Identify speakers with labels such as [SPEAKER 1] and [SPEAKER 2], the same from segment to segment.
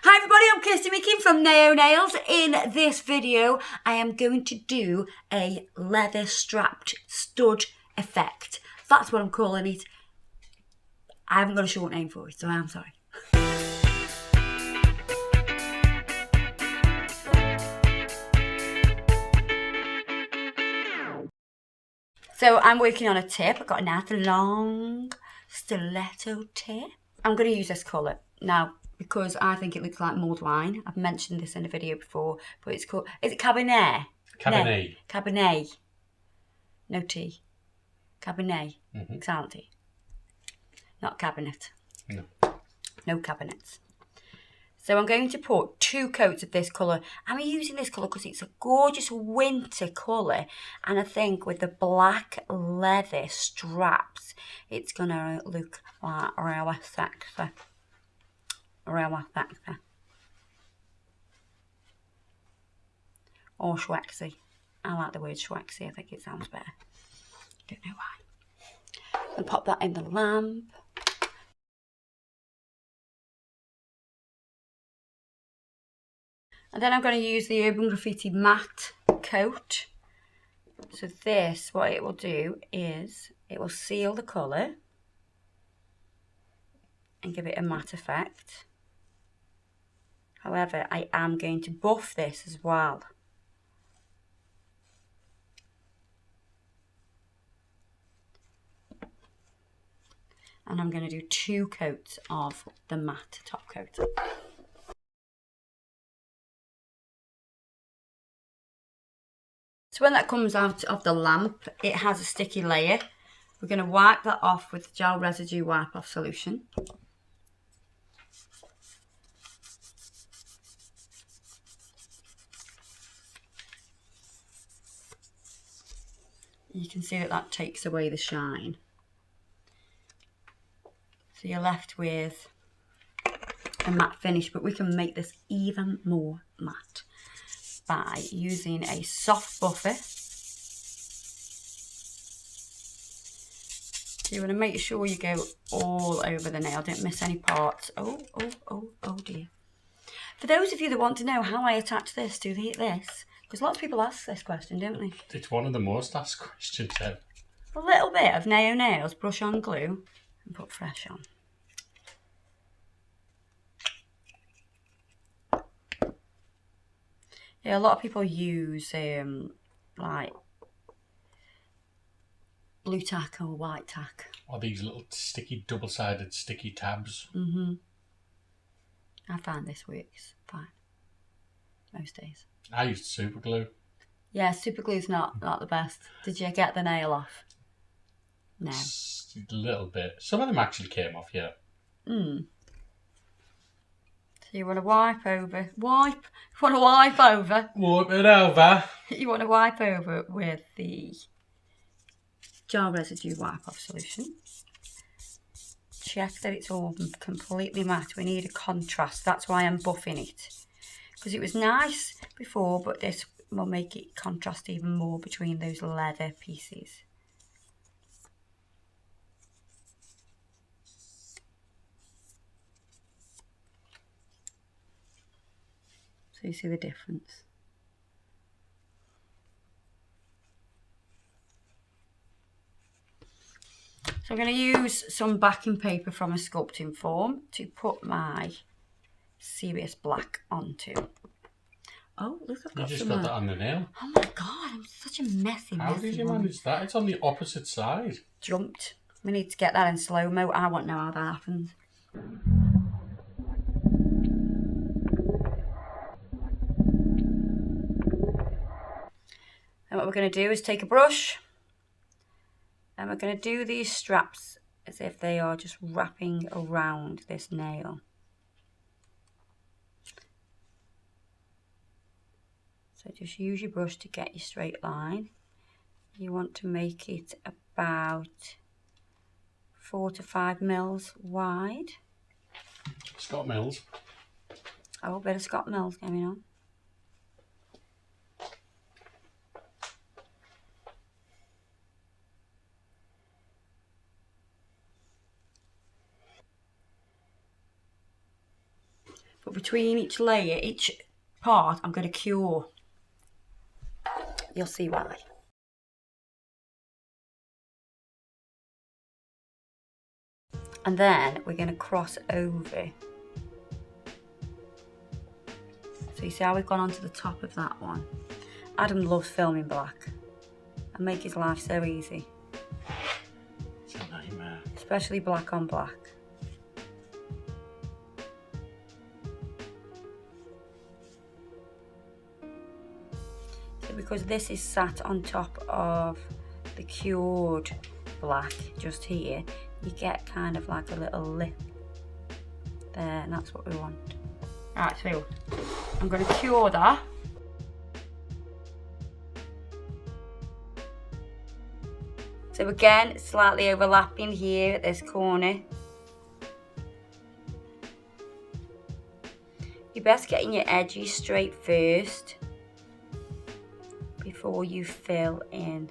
[SPEAKER 1] Hi everybody, I'm Kirsty Meekin from Naio Nails. In this video, I am going to do a leather strapped stud effect. That's what I'm calling it. I haven't got a short name for it, so I'm sorry. So I'm working on a tip. I've got a nice long stiletto tip. I'm going to use this colour. Now, because I think it looks like mulled wine. I've mentioned this in a video before, but it's called, is it Cabernet?
[SPEAKER 2] Cabernet.
[SPEAKER 1] No, Cabernet. No T. Cabernet. Silent T. Not cabinet.
[SPEAKER 2] No.
[SPEAKER 1] No cabinets. So I'm going to put 2 coats of this colour. I'm using this colour because it's a gorgeous winter colour. And I think with the black leather straps, it's going to look like really sexy. Really sexy. Or Schwexy. I like the word Schwexy. I think it sounds better. Don't know why. And pop that in the lamp. And then I'm going to use the Urban Grafitti Matte Coat. So this, what it will do is, it will seal the colour and give it a matte effect. However, I am going to buff this as well. And I'm going to do 2 coats of the matte top coat. So when that comes out of the lamp, it has a sticky layer. We're going to wipe that off with the gel residue wipe off solution. You can see that that takes away the shine. So you're left with a matte finish, but we can make this even more matte by using a soft buffer. So you want to make sure you go all over the nail, don't miss any parts. Oh dear. For those of you that want to know how I attach this to this, because lots of people ask this question, don't they?
[SPEAKER 2] It's one of the most asked questions ever.
[SPEAKER 1] A little bit of Naio Nails, brush on glue and put fresh on. Yeah, a lot of people use like blue tack or white tack.
[SPEAKER 2] Or these little sticky, double-sided sticky tabs.
[SPEAKER 1] I find this works fine most days.
[SPEAKER 2] I used super glue.
[SPEAKER 1] Yeah, super glue's not the best. Did you get the nail off? No.
[SPEAKER 2] Just a little bit. Some of them actually came off, yeah.
[SPEAKER 1] So you want to wipe over. You want to wipe over.
[SPEAKER 2] Wipe it over.
[SPEAKER 1] You want to wipe over with the gel residue wipe off solution. Check that it's all completely matte. We need a contrast. That's why I'm buffing it. Because it was nice before, but this will make it contrast even more between those leather pieces. So you see the difference. So I'm going to use some backing paper from a sculpting form to put my serious black onto. Oh, look, I've got
[SPEAKER 2] You just got that on the nail.
[SPEAKER 1] Oh my God, I'm such a messy
[SPEAKER 2] How did you manage that? It's on the opposite side.
[SPEAKER 1] Jumped. We need to get that in slow-mo. I want to know how that happens. And what we're going to do is take a brush and we're going to do these straps as if they are just wrapping around this nail. So just use your brush to get your straight line. You want to make it about 4 to 5 mils wide.
[SPEAKER 2] Scott Mills.
[SPEAKER 1] Oh, a bit of Scott Mills going on. But between each layer, each part, I'm going to cure. You'll see why. And then we're going to cross over. So you see how we've gone onto the top of that one. Adam loves filming black and make his life so easy.
[SPEAKER 2] It's a nightmare.
[SPEAKER 1] Especially black on black. So because this is sat on top of the cured black just here, you get kind of like a little lip there, and that's what we want. Right, so I'm going to cure that. So again, slightly overlapping here at this corner. You're best getting your edges straight first before you fill in.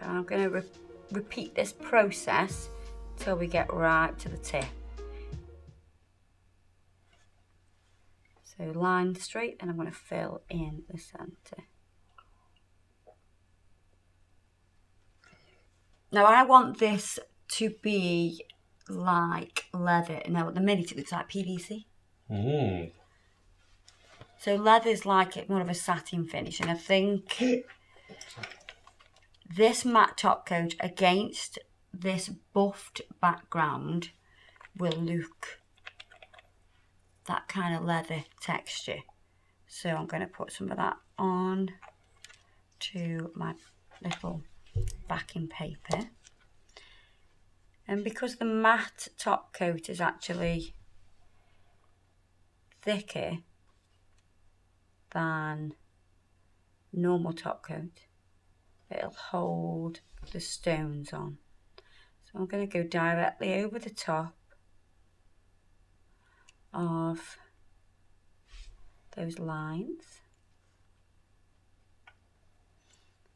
[SPEAKER 1] I'm going to repeat this process till we get right to the tip. So line straight, and I'm going to fill in the centre. Now I want this to be like leather. Now at the minute it looks like PVC. So leather's like more of a satin finish, and I think this matte top coat against this buffed background will look that kind of leather texture. So I'm going to put some of that on to my little backing paper. And because the matte top coat is actually thicker than normal top coat, it'll hold the stones on. So I'm going to go directly over the top of those lines,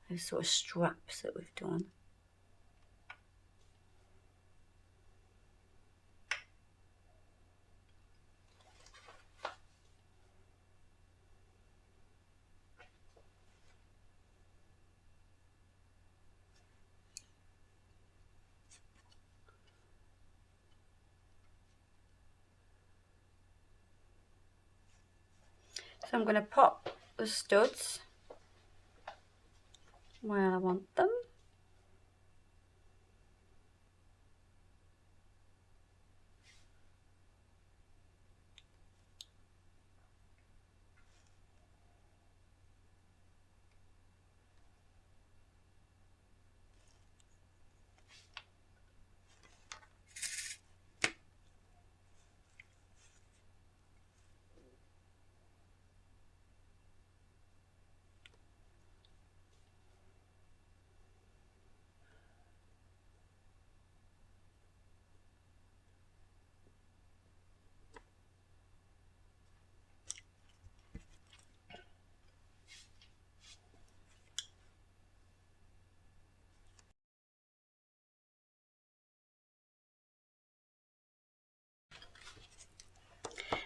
[SPEAKER 1] those sort of straps that we've done. So I'm going to pop the studs where I want them.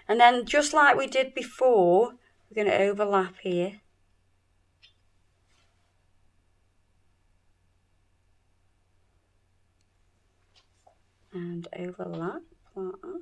[SPEAKER 1] And then just like we did before, we're going to overlap here. And overlap like that.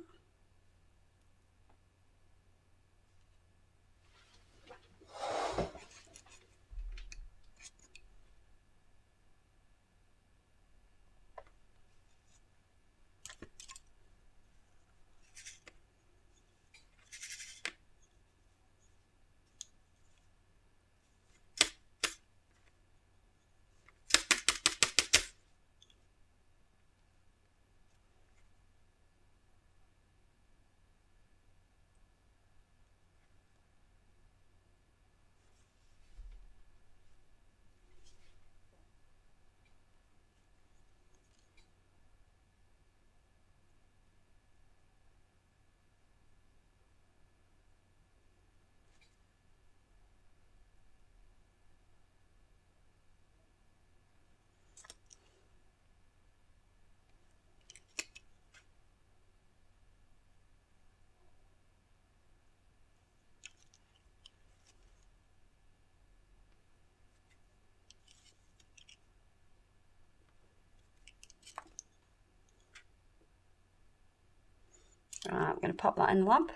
[SPEAKER 1] Right, I'm going to pop that in the lamp.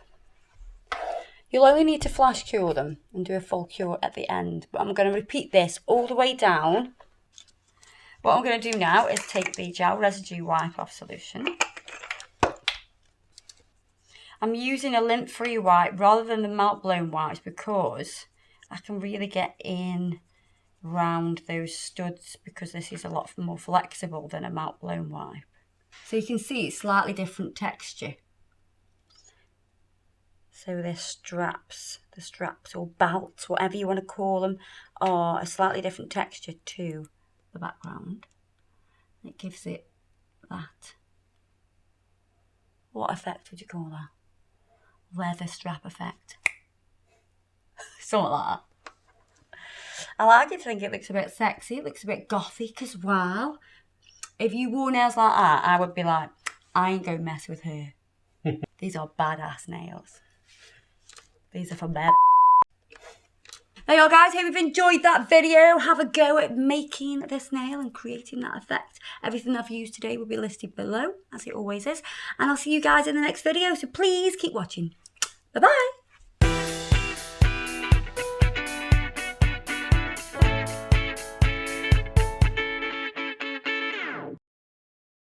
[SPEAKER 1] You'll only need to flash cure them and do a full cure at the end. But I'm going to repeat this all the way down. What I'm going to do now is take the gel residue wipe-off solution. I'm using a lint-free wipe rather than the melt-blown wipes because I can really get in round those studs because this is a lot more flexible than a melt-blown wipe. So you can see it's slightly different texture. So the straps or belts, whatever you want to call them, are a slightly different texture to the background. It gives it that. What effect would you call that? Leather strap effect. Something like that. I like it to think it looks a bit sexy, it looks a bit gothic as well. If you wore nails like that, I would be like, I ain't gonna mess with her. These are badass nails. These are for bed. There you go, guys. Hope you've enjoyed that video. Have a go at making this nail and creating that effect. Everything I've used today will be listed below, as it always is. And I'll see you guys in the next video. So please keep watching. Bye-bye.